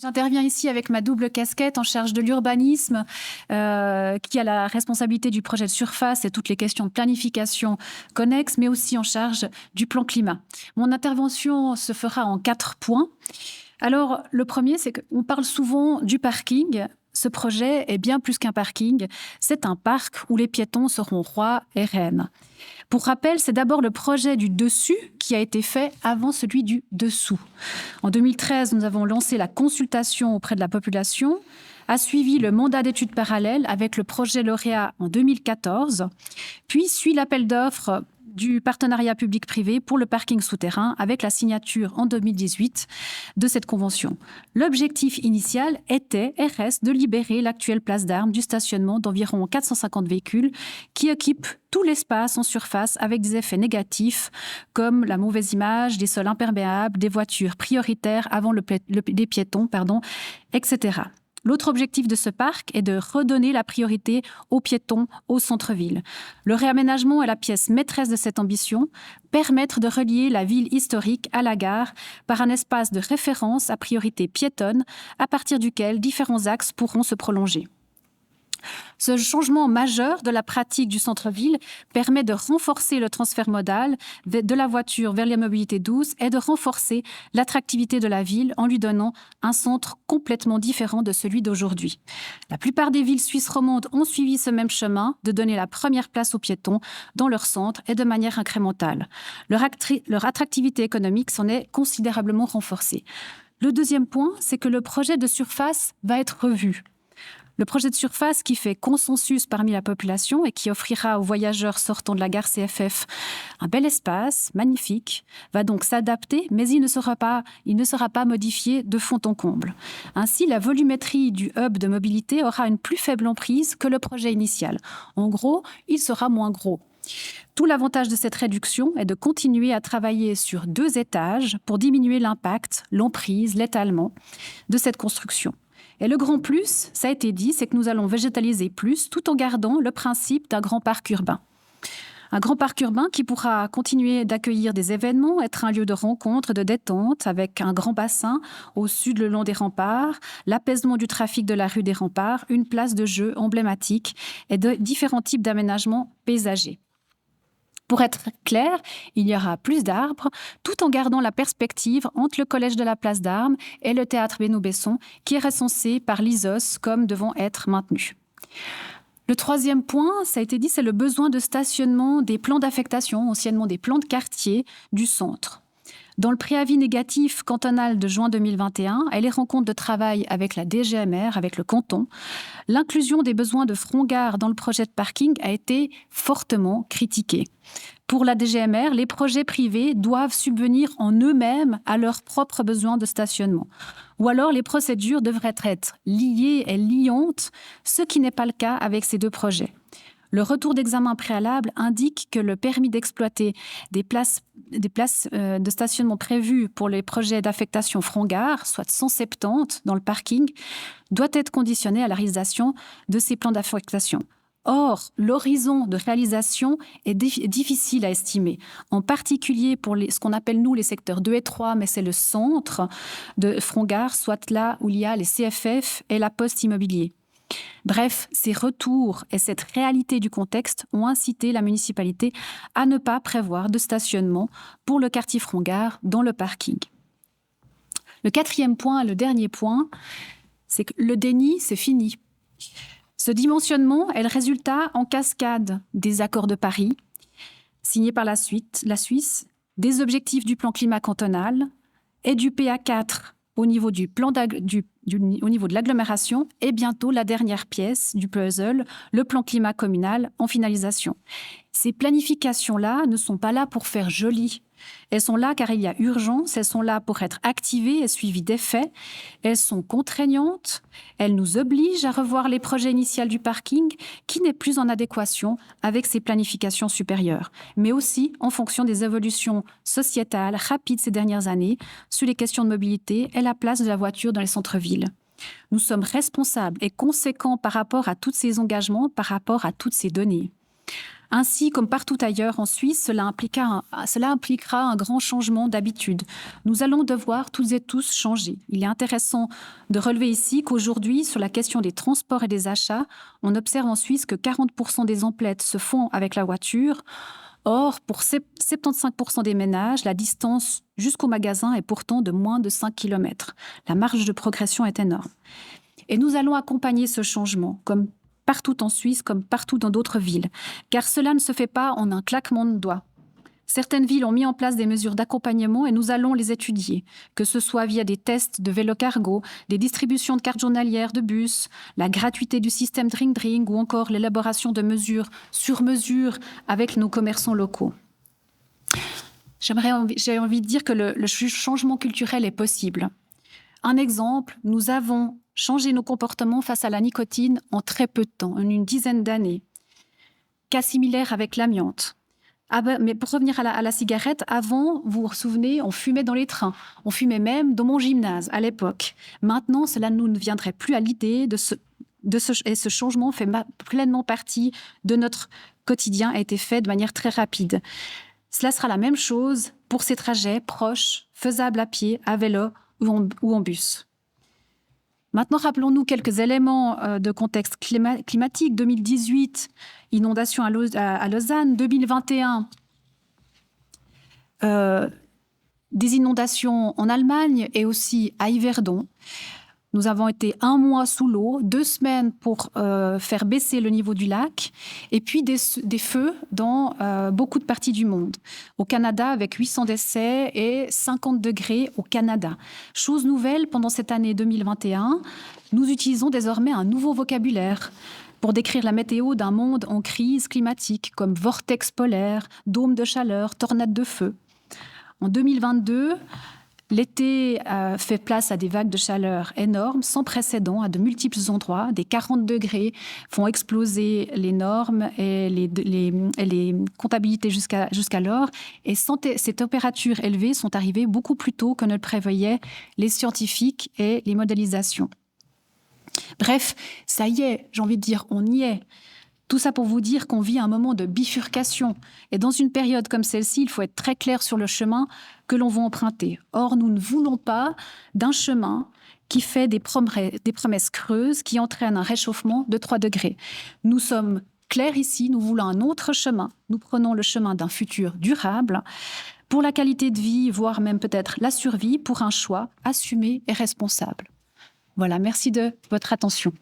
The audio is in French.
J'interviens ici avec ma double casquette en charge de l'urbanisme, qui a la responsabilité du projet de surface et toutes les questions de planification connexes, mais aussi en charge du plan climat. Mon intervention se fera en 4 points. Alors, le premier, c'est qu'on parle souvent du parking. Ce projet est bien plus qu'un parking, c'est un parc où les piétons seront rois et reines. Pour rappel, c'est d'abord le projet du dessus qui a été fait avant celui du dessous. En 2013, nous avons lancé la consultation auprès de la population, a suivi le mandat d'études parallèles avec le projet lauréat en 2014, puis suit l'appel d'offres du partenariat public-privé pour le parking souterrain avec la signature en 2018 de cette convention. L'objectif initial était et reste de libérer l'actuelle place d'Armes du stationnement d'environ 450 véhicules qui occupent tout l'espace en surface avec des effets négatifs comme la mauvaise image, des sols imperméables, des voitures prioritaires avant les piétons, etc. L'autre objectif de ce parc est de redonner la priorité aux piétons au centre-ville. Le réaménagement est la pièce maîtresse de cette ambition, permettre de relier la ville historique à la gare par un espace de référence à priorité piétonne à partir duquel différents axes pourront se prolonger. Ce changement majeur de la pratique du centre-ville permet de renforcer le transfert modal de la voiture vers les mobilités douces et de renforcer l'attractivité de la ville en lui donnant un centre complètement différent de celui d'aujourd'hui. La plupart des villes suisses romandes ont suivi ce même chemin de donner la première place aux piétons dans leur centre et de manière incrémentale. Leur attractivité économique s'en est considérablement renforcée. Le deuxième point, c'est que le projet de surface va être revu. Le projet de surface qui fait consensus parmi la population et qui offrira aux voyageurs sortant de la gare CFF un bel espace, magnifique, va donc s'adapter, mais il ne sera pas modifié de fond en comble. Ainsi, la volumétrie du hub de mobilité aura une plus faible emprise que le projet initial. En gros, il sera moins gros. Tout l'avantage de cette réduction est de continuer à travailler sur 2 étages pour diminuer l'impact, l'emprise, l'étalement de cette construction. Et le grand plus, ça a été dit, c'est que nous allons végétaliser plus tout en gardant le principe d'un grand parc urbain. Un grand parc urbain qui pourra continuer d'accueillir des événements, être un lieu de rencontre, de détente, avec un grand bassin au sud le long des remparts, l'apaisement du trafic de la rue des remparts, une place de jeu emblématique et de différents types d'aménagements paysagers. Pour être clair, il y aura plus d'arbres, tout en gardant la perspective entre le collège de la Place d'Armes et le théâtre Benoît-Besson, qui est recensé par l'ISOS comme devant être maintenu. Le troisième point, ça a été dit, c'est le besoin de stationnement des plans d'affectation, anciennement des plans de quartier du centre. Dans le préavis négatif cantonal de juin 2021 et les rencontres de travail avec la DGMR, avec le canton, l'inclusion des besoins de front-gare dans le projet de parking a été fortement critiquée. Pour la DGMR, les projets privés doivent subvenir en eux-mêmes à leurs propres besoins de stationnement. Ou alors les procédures devraient être liées et liantes, ce qui n'est pas le cas avec ces 2 projets. Le retour d'examen préalable indique que le permis d'exploiter des places de stationnement prévues pour les projets d'affectation front-gare, soit 170 dans le parking, doit être conditionné à la réalisation de ces plans d'affectation. Or, l'horizon de réalisation est difficile à estimer, en particulier pour ce qu'on appelle nous les secteurs 2 et 3, mais c'est le centre de front-gare, soit là où il y a les CFF et la Poste Immobilier. Bref, ces retours et cette réalité du contexte ont incité la municipalité à ne pas prévoir de stationnement pour le quartier front-gare dans le parking. Le 4e point, le dernier point, c'est que le déni, c'est fini. Ce dimensionnement est le résultat en cascade des accords de Paris, signés par la Suisse, des objectifs du plan climat cantonal et du PA4 au niveau au niveau de l'agglomération et bientôt la dernière pièce du puzzle, le plan climat communal en finalisation. Ces planifications-là ne sont pas là pour faire joli. Elles sont là car il y a urgence, elles sont là pour être activées et suivies d'effets. Elles sont contraignantes, elles nous obligent à revoir les projets initiaux du parking qui n'est plus en adéquation avec ces planifications supérieures, mais aussi en fonction des évolutions sociétales rapides ces dernières années sur les questions de mobilité et la place de la voiture dans les centres-villes. Nous sommes responsables et conséquents par rapport à tous ces engagements, par rapport à toutes ces données. Ainsi, comme partout ailleurs en Suisse, cela impliquera un grand changement d'habitude. Nous allons devoir toutes et tous changer. Il est intéressant de relever ici qu'aujourd'hui, sur la question des transports et des achats, on observe en Suisse que 40% des emplettes se font avec la voiture. Or, pour 75% des ménages, la distance jusqu'au magasin est pourtant de moins de 5 km. La marge de progression est énorme. Et nous allons accompagner ce changement, comme partout en Suisse, comme partout dans d'autres villes, car cela ne se fait pas en un claquement de doigts. Certaines villes ont mis en place des mesures d'accompagnement et nous allons les étudier, que ce soit via des tests de vélo cargo, des distributions de cartes journalières de bus, la gratuité du système Drink Drink ou encore l'élaboration de mesures sur mesure avec nos commerçants locaux. J'ai envie de dire que le changement culturel est possible. Un exemple, nous avons changé nos comportements face à la nicotine en très peu de temps, en une dizaine d'années. Cas similaire avec l'amiante. Mais pour revenir à la cigarette, avant, vous vous souvenez, on fumait dans les trains. On fumait même dans mon gymnase à l'époque. Maintenant, cela ne nous viendrait plus à l'idée et ce changement fait pleinement partie de notre quotidien, a été fait de manière très rapide. Cela sera la même chose pour ces trajets proches, faisables à pied, à vélo ou en bus. Maintenant, rappelons-nous quelques éléments de contexte climatique. 2018, inondation à Lausanne. 2021, des inondations en Allemagne et aussi à Yverdon. Nous avons été 1 mois sous l'eau, 2 semaines pour faire baisser le niveau du lac, et puis des feux dans beaucoup de parties du monde. Au Canada, avec 800 décès et 50 degrés au Canada. Chose nouvelle, pendant cette année 2021, nous utilisons désormais un nouveau vocabulaire pour décrire la météo d'un monde en crise climatique, comme vortex polaire, dôme de chaleur, tornade de feu. En 2022, l'été fait place à des vagues de chaleur énormes, sans précédent, à de multiples endroits. Des 40 degrés font exploser les normes et les comptabilités jusqu'alors. Et ces températures élevées sont arrivées beaucoup plus tôt que ne le prévoyaient les scientifiques et les modélisations. Bref, ça y est, j'ai envie de dire, on y est. Tout ça pour vous dire qu'on vit un moment de bifurcation. Et dans une période comme celle-ci, il faut être très clair sur le chemin que l'on va emprunter. Or, nous ne voulons pas d'un chemin qui fait des promesses creuses, qui entraînent un réchauffement de 3 degrés. Nous sommes clairs ici, nous voulons un autre chemin. Nous prenons le chemin d'un futur durable pour la qualité de vie, voire même peut-être la survie, pour un choix assumé et responsable. Voilà, merci de votre attention.